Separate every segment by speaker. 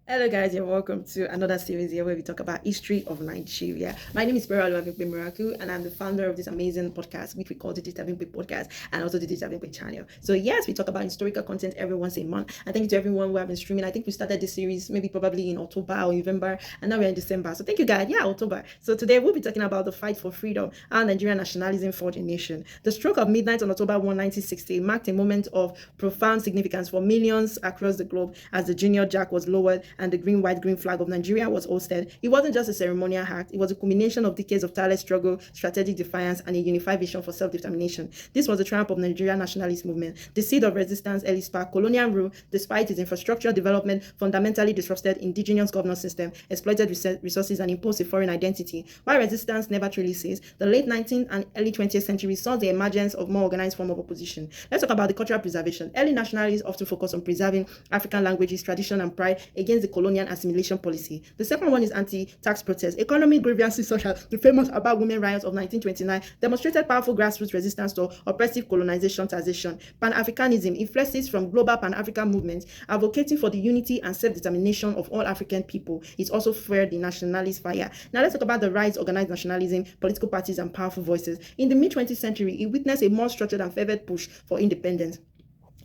Speaker 1: Hello guys, you're welcome to another series here where we talk about history of Nigeria. My name is Beral Miracle and I'm the founder of this amazing podcast which we call the Digital Vimpe podcast and also the Digital Vimpe channel. So yes, we talk about historical content every once a month. And thank you to everyone who have been streaming. I think we started this series maybe probably in October or November and now we're in December. So thank you guys. Yeah, October. So today we'll be talking about the fight for freedom and Nigerian nationalism for the nation. The stroke of midnight on October 1, 1960 marked a moment of profound significance for millions across the globe as the Junior Jack was lowered and the green, white, green flag of Nigeria was hoisted. It wasn't just a ceremonial act, it was a culmination of decades of tireless struggle, strategic defiance, and a unified vision for self-determination. This was the triumph of the Nigerian Nationalist movement. The seed of resistance early sparked colonial rule, despite its infrastructural development, fundamentally disrupted indigenous governance system, exploited resources, and imposed a foreign identity. While resistance never truly ceased, the late 19th and early 20th century saw the emergence of more organized form of opposition. Let's talk about the cultural preservation. Early nationalists often focus on preserving African languages, tradition, and pride against the colonial assimilation policy. The second one is anti-tax protests. Economic grievances such as the famous About Women riots of 1929 demonstrated powerful grassroots resistance to oppressive colonization taxation. Pan-Africanism influences from global Pan-African movements advocating for the unity and self-determination of all African people. It also fueled the nationalist fire. Now let's talk about the rise of organized nationalism, political parties, and powerful voices. In the mid-20th century, it witnessed a more structured and fervent push for independence.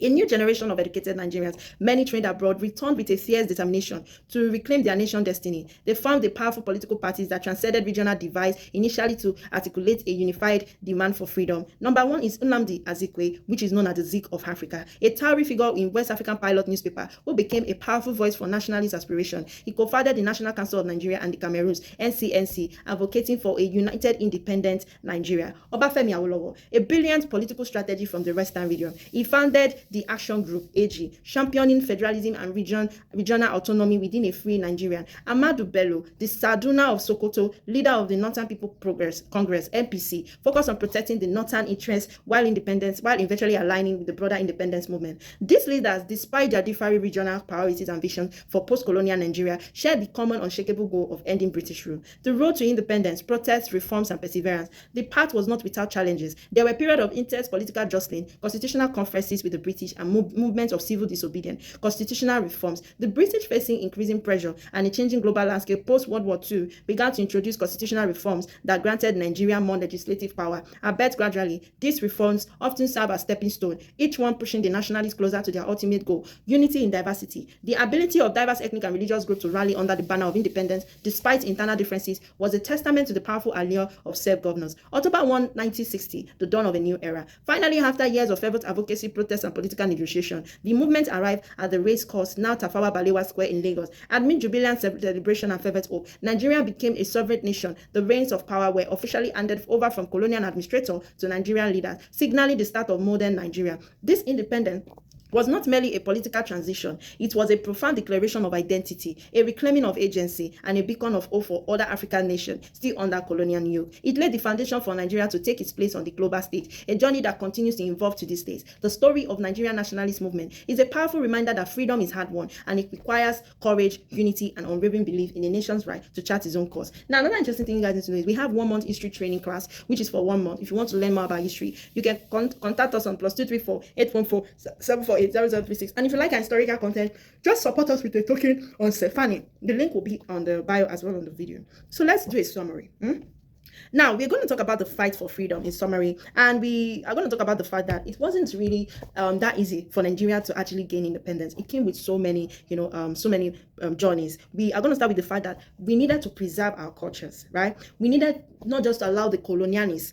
Speaker 1: A new generation of educated Nigerians, many trained abroad, returned with a fierce determination to reclaim their nation's destiny. They formed the powerful political parties that transcended regional divides, initially to articulate a unified demand for freedom. Number one is Nnamdi Azikiwe, which is known as the Zik of Africa, a towering figure in West African Pilot newspaper who became a powerful voice for nationalist aspiration. He co-founded the National Council of Nigeria and the Cameroons, NCNC, advocating for a united, independent Nigeria. Obafemi Awolowo, a brilliant political strategy from the Western region. He founded the Action Group, AG, championing federalism and regional autonomy within a free Nigeria. Ahmadu Bello, the Saduna of Sokoto, leader of the Northern People Congress, NPC, focused on protecting the Northern interests while eventually aligning with the broader independence movement. These leaders, despite their differing regional priorities and visions for post-colonial Nigeria, shared the common unshakable goal of ending British rule. The road to independence, protests, reforms, and perseverance. The path was not without challenges. There were periods of intense political jostling, constitutional conferences with the British, and movements of civil disobedience, constitutional reforms. The British, facing increasing pressure and a changing global landscape post-World War II, began to introduce constitutional reforms that granted Nigeria more legislative power. But gradually, these reforms often serve as stepping stones, each one pushing the nationalists closer to their ultimate goal: unity in diversity. The ability of diverse ethnic and religious groups to rally under the banner of independence, despite internal differences, was a testament to the powerful allure of self-governance. October 1, 1960, the dawn of a new era. Finally, after years of fervent advocacy, protests, and political negotiation, the movement arrived at the race course, now Tafawa Balewa Square in Lagos. Amid jubilant celebration and fervent hope, Nigeria became a sovereign nation. The reins of power were officially handed over from colonial administrator to Nigerian leaders, signaling the start of modern Nigeria. This independence was not merely a political transition, it was a profound declaration of identity, a reclaiming of agency, and a beacon of hope for other African nations still under colonial yoke. It laid the foundation for Nigeria to take its place on the global stage, a journey that continues to evolve to this day. The story of Nigerian nationalist movement is a powerful reminder that freedom is hard-won, and it requires courage, unity, and unwavering belief in the nation's right to chart its own course. Now, another interesting thing you guys need to know is we have 1 month history training class, which is for 1 month. If you want to learn more about history, you can contact us on +234 814 748 0036. And if you like our historical content, just support us with a token on Stephanie. The link will be on the bio as well on the video. So let's do a summary. Now, we're going to talk about the fight for freedom in summary, and we are going to talk about the fact that it wasn't really that easy for Nigeria to actually gain independence. It came with so many, journeys. We are going to start with the fact that we needed to preserve our cultures, right? We needed not just allow the colonialists,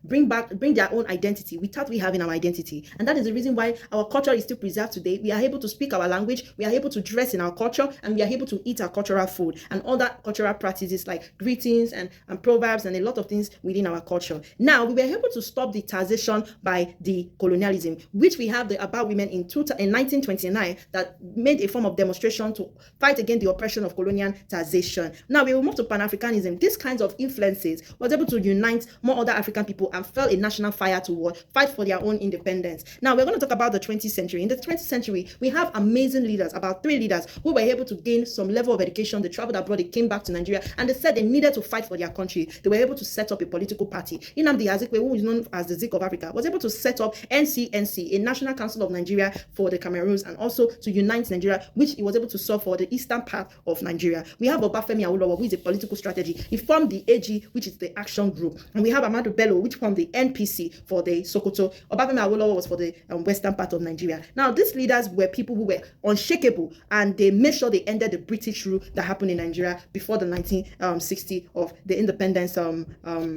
Speaker 1: bring their own identity without we having our identity. And that is the reason why our culture is still preserved today. We are able to speak our language, we are able to dress in our culture, and we are able to eat our cultural food and other cultural practices like greetings and proverbs and a lot of things within our culture. Now, we were able to stop the taxation by the colonialism, which we have the About Women in 1929 that made a form of demonstration to fight against the oppression of colonial taxation. Now, we will move to Pan-Africanism. These kinds of influences was able to unite more other African people and fell a national fire toward fight for their own independence. Now, we're going to talk about the 20th century. In the 20th century, we have amazing leaders, about 3 leaders who were able to gain some level of education. They traveled abroad, they came back to Nigeria, and they said they needed to fight for their country. They were able to set up a political party. Nnamdi Azikiwe, who is known as the Zik of Africa, was able to set up NCNC, a National Council of Nigeria for the Cameroons, and also to unite Nigeria, which he was able to solve for the eastern part of Nigeria. We have Obafemi Awolowo, who is a political strategy. He formed the AG, which is the Action Group, and we have Ahmadu Bello, which formed the NPC for the Sokoto. Obafemi Awolowo was for the western part of Nigeria. Now, these leaders were people who were unshakable, and they made sure they ended the British rule that happened in Nigeria before the 1960 of the independence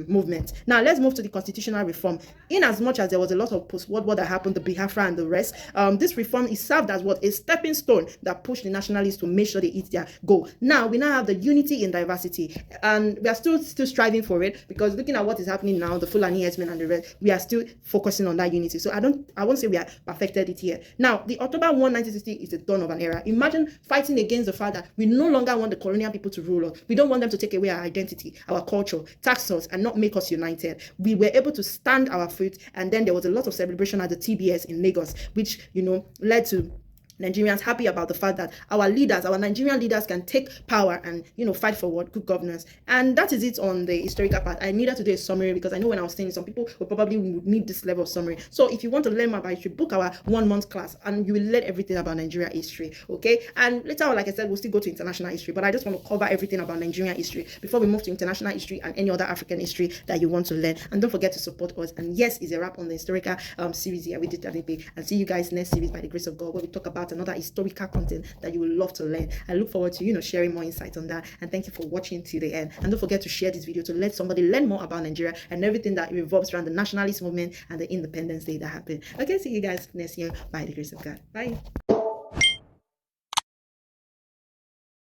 Speaker 1: movement. Now, let's move to the constitutional reform. In as much as there was a lot of post-World War that happened, the Biafra and the rest, this reform is served as what? A stepping stone that pushed the nationalists to make sure they hit their goal. Now, we now have the unity in diversity, and we are still striving for it, because looking at what is happening now, the Fulani herdsmen and the rest, we are still focusing on that unity. So I won't say we are perfected it here. Now, the October 1, 1960 is the dawn of an era. Imagine fighting against the fact that we no longer want the colonial people to rule us. We don't want them to take away our identity, our culture, tax us, and not make us united. We were able to stand our feet, and then there was a lot of celebration at the TBS in Lagos, which, led to Nigerians happy about the fact that our Nigerian leaders can take power and, fight for what? Good governance. And that is it on the historical part. I needed to do a summary, because I know when I was saying some people will probably need this level of summary. So if you want to learn more about it, you should book our 1-month class, and you will learn everything about Nigerian history, okay? And later on, like I said, we'll still go to international history, but I just want to cover everything about Nigerian history before we move to international history and any other African history that you want to learn. And don't forget to support us. And yes, it's a wrap on the historical series here with Digital. And see you guys next series by the grace of God, where we talk about another historical content that you will love to learn. I look forward to sharing more insights on that, and thank you for watching to the end. And don't forget to share this video to let somebody learn more about Nigeria and everything that revolves around the nationalist movement and the Independence Day that happened. Okay, see you guys next year by the grace of God. Bye.